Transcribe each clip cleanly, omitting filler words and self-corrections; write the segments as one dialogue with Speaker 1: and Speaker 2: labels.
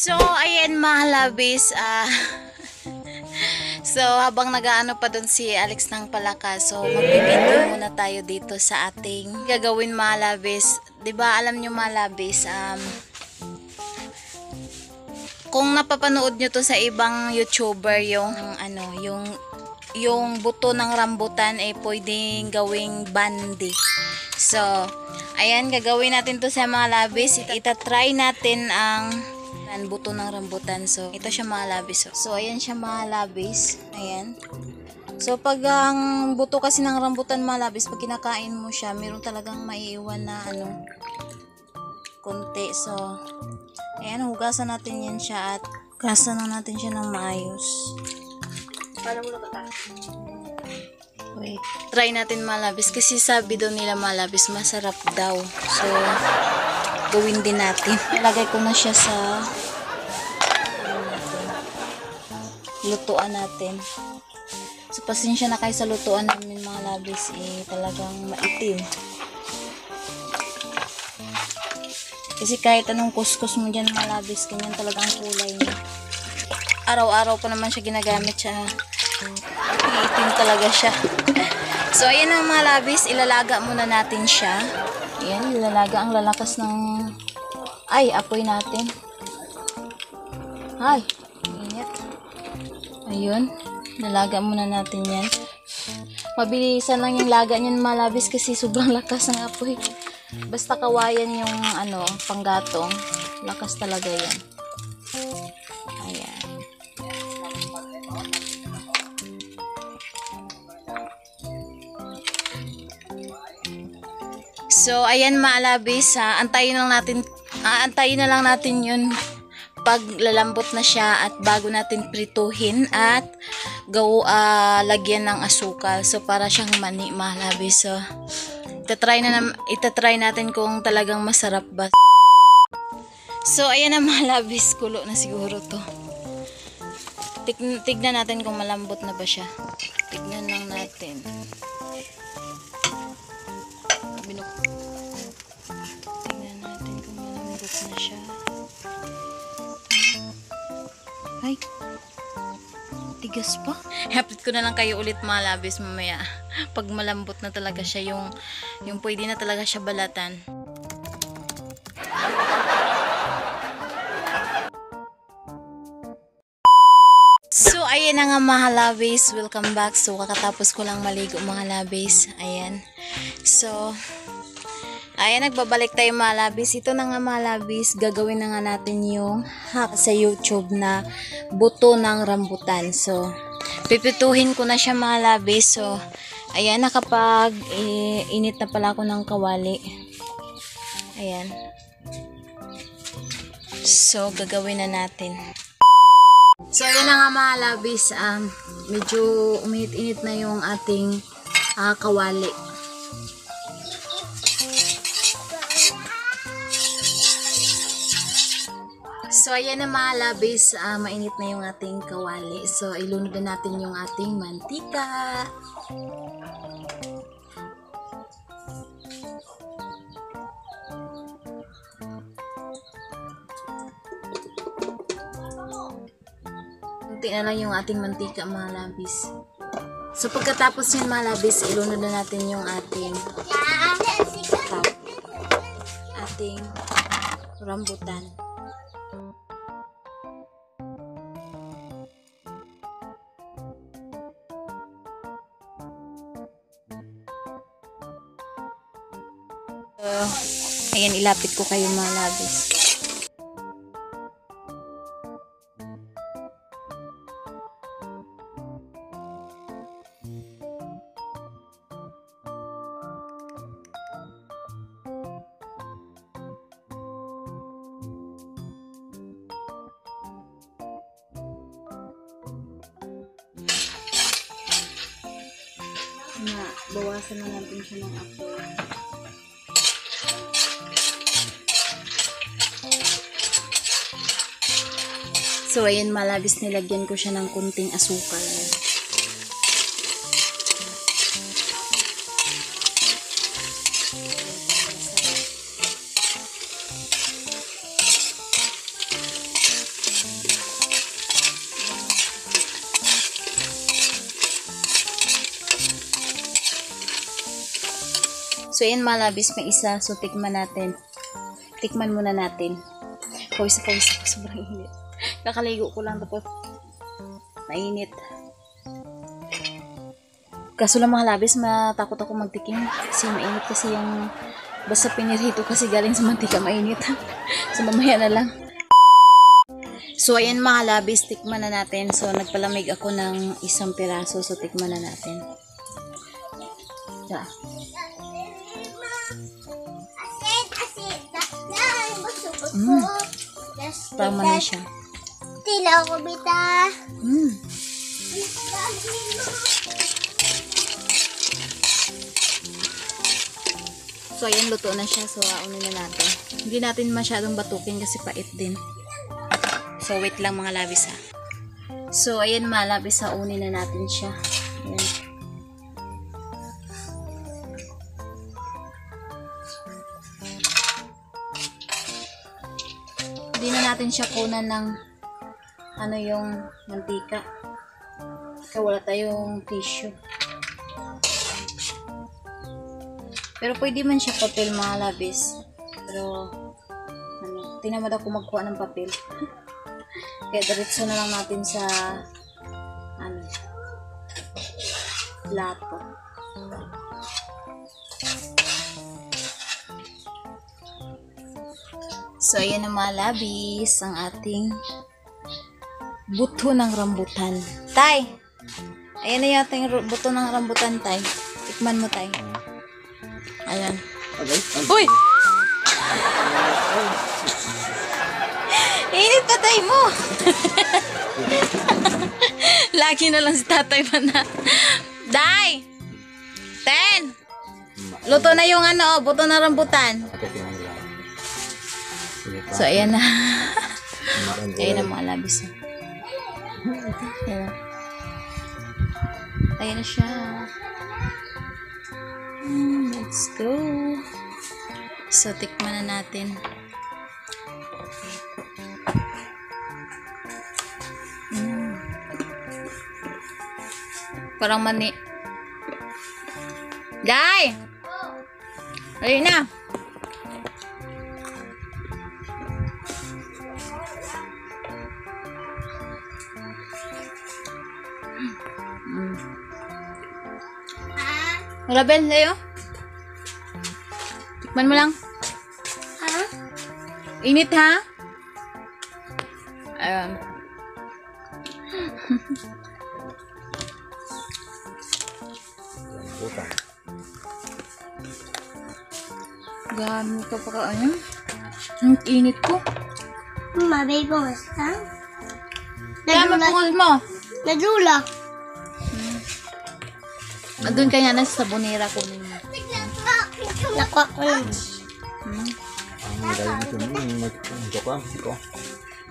Speaker 1: So, ayan mga labis, so habang nagaano pa dun si Alex ng palaka, so magbibideo muna tayo dito sa ating gagawin mga labis. 'Di ba alam niyo mga labis, kung napapanood nyo to sa ibang YouTuber, yung ano, yung buto ng rambutan ay pwedeng gawing bandi. So, ayan, gagawin natin to sa mga labis. Itatry natin ang buto ng rambutan. So, ito siya mga labis. So, ayan siya mga labis. Ayan. So, pag ang buto kasi ng rambutan mga labis, pag kinakain mo siya, meron talagang maiiwan na ano, konti. So, ayan, hugasan natin yan siya at hugasan na natin siya ng maayos.
Speaker 2: Paano mo nakata?
Speaker 1: Wait. Try natin mga labis kasi sabi daw nila mga labis masarap daw. So, gawin din natin. Ilagay ko na siya sa lutuan natin. So, pasensya na kayo sa lutuan namin mga labis. Talagang maitim. Kasi kahit anong kuskus mo dyan mga labis, ganyan talagang kulay niya. Araw-araw pa naman siya ginagamit siya. Iitim talaga siya. So, ayan ang mga labis. Ilalaga muna natin siya. Ayan, ilalaga. Ang lalakas ng apoy natin. Ay, init. Ayun. Lalaga muna natin yan. Mabilisan lang yung laga niyan mga labis kasi sobrang lakas ng apoy. Basta kawayan yung ano, panggatong. Lakas talaga yan. Ayan. So, ayan mga labis, antayin na lang natin yun pag lalambot na siya at bago natin prituhin at lagyan ng asukal. So, para siyang mani mga labis. So, itatry natin kung talagang masarap ba. So, ayan na mga labis, kulo na siguro to. Tignan natin kung malambot na ba siya. Tignan lang natin. Tignan natin kung malambot na siya. Ay, tigas pa. Hapit ko na lang kayo ulit mga labis mamaya. Pag malambot na talaga siya, yung pwede na talaga siya balatan. So, ayan na nga mga labis. Welcome back. So, kakatapos ko lang maligo mga labis. Ayan. So, ayan, nagbabalik tayo mga labis. Ito na nga mga labis. Gagawin na nga natin yung hack sa YouTube na buto ng rambutan. So, pipituhin ko na siya mga labis. So, ayan, init na pala ako ng kawali. Ayan. So, gagawin na natin. So, ayan na nga mga labis. Medyo uminit-init na yung ating kawali. So, ayan na mga labis. Mainit na yung ating kawali. So, ilunod na natin yung ating mantika. Kunti na lang yung ating mantika mga labis. So, pagkatapos yun mga labis, ilunod na natin yung ating rambutan. Ayan, ilapit ko kayo mga labis. Na bawasan na natin siya ng apoy. So, ayan, malabis nilagyan ko siya ng kunting asukal. So, ayan, malabis may isa. So, tikman natin. Tikman muna natin. Pawis, sobrang init. Kakaligo ko lang tapos mainit. Kaso lang mga labis, matakot ako magtikim. Kasi mainit kasi yung basta pinirito kasi galing sa mantika, mainit. So, mamaya na lang. So, ayan mga labis, tikman na natin. So, nagpalamig ako ng isang piraso. So, tikman na natin. Yeah. Tama na siya.
Speaker 2: Tila ko bita.
Speaker 1: So, ayan, luto na siya. So, aunin na natin. Hindi natin masyadong batukin kasi pait din. So, wait lang mga labis ha. So, ayan mga labis ha. Unin na natin siya. Ayan. Hindi na natin siya kunan ng ano yung mantika. Kaya wala tayong tissue. Pero pwede man siya papel mga labis. Pero ano, tinamad ako magkuha ng papel. Kaya diretso na lang natin sa ano, plato. So, ayan na mga labis, ang ating buto ng rambutan. Tay! Ayan na yung ating buto ng rambutan, Tay. Tikman mo, Tay. Ayan. Uy! Init pa, Tay mo! Lagi na lang si tatay pa na. Day! 10! Luto na yung ano, buto ng rambutan. So, ayan na. Ayan na mga labis. Ayan. Ayan na siya. Let's go. So, tikman na natin. Parang mani. Day! Ayun na. Rabel, sa'yo? Tikman mo lang.
Speaker 2: Ha?
Speaker 1: Init, ha? Ayan. Gamit ka pa ka, ano? Ang init ko.
Speaker 2: Mabay po basta.
Speaker 1: Kaya mapungol mo.
Speaker 2: Nadula.
Speaker 1: Andun kaya na sa sabonera ko ninyo.
Speaker 2: Nakuha ko lang.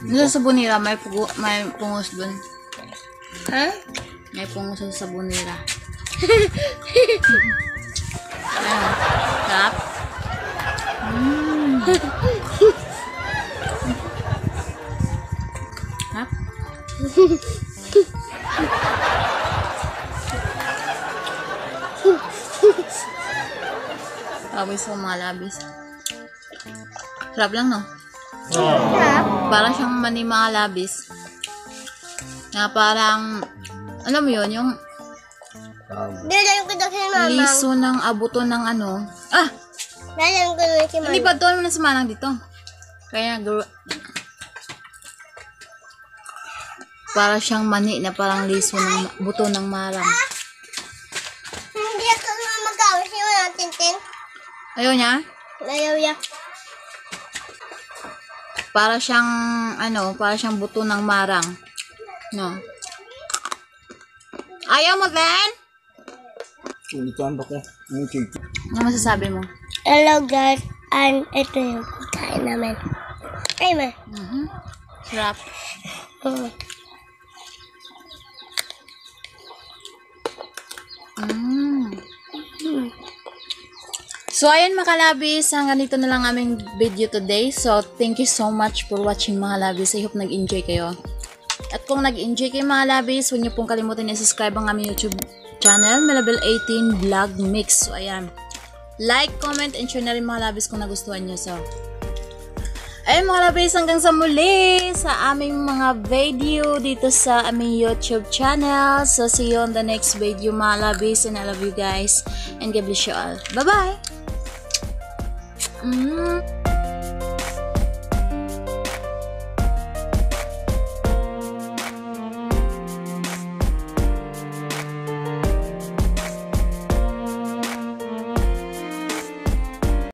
Speaker 1: Doon sa sabonera, may pungos dun.
Speaker 2: Ha?
Speaker 1: May pungos sa sabonera. Ayan. Sarap. Ha? Labis ko mga labis. Sarap lang, no?
Speaker 2: Sarap.
Speaker 1: Parang siyang mani mga labis. Na parang, alam mo yun, yung
Speaker 2: Dalayan ko daw kay mama.
Speaker 1: liso ng abuto ng ano. Ah!
Speaker 2: Dalayan ko daw kay mama.
Speaker 1: Hindi pa doon mo na sa manang dito. Kaya, para siyang mani na parang liso ng buto ng marang.
Speaker 2: Hindi ako mag-awis yung natin, Tin.
Speaker 1: Ayaw niya?
Speaker 2: Ayaw ya.
Speaker 1: Para siyang, ano, para siyang buto ng marang. No? Ayaw mo, Ben?
Speaker 3: Ulitan ba ko? Yung cake.
Speaker 1: Ano masasabi mo?
Speaker 2: Hello guys, and ito yung pagkain namin. Ay ma.
Speaker 1: Sarap.
Speaker 2: Mm.
Speaker 1: So, ayun mga labis, hanggang dito na lang aming video today. So, thank you so much for watching mga labis. I hope nag-enjoy kayo. At kung nag-enjoy kayo mga labis, huwag niyo pong kalimutan i-subscribe ang aming YouTube channel, Melabel 18 Vlog Mix. So, ayan. Like, comment, and share na rin mga labis kung nagustuhan nyo. So, ayun mga labis, hanggang sa muli sa aming mga video dito sa aming YouTube channel. So, see you on the next video mga labis, and I love you guys. And God bless you all. Bye-bye!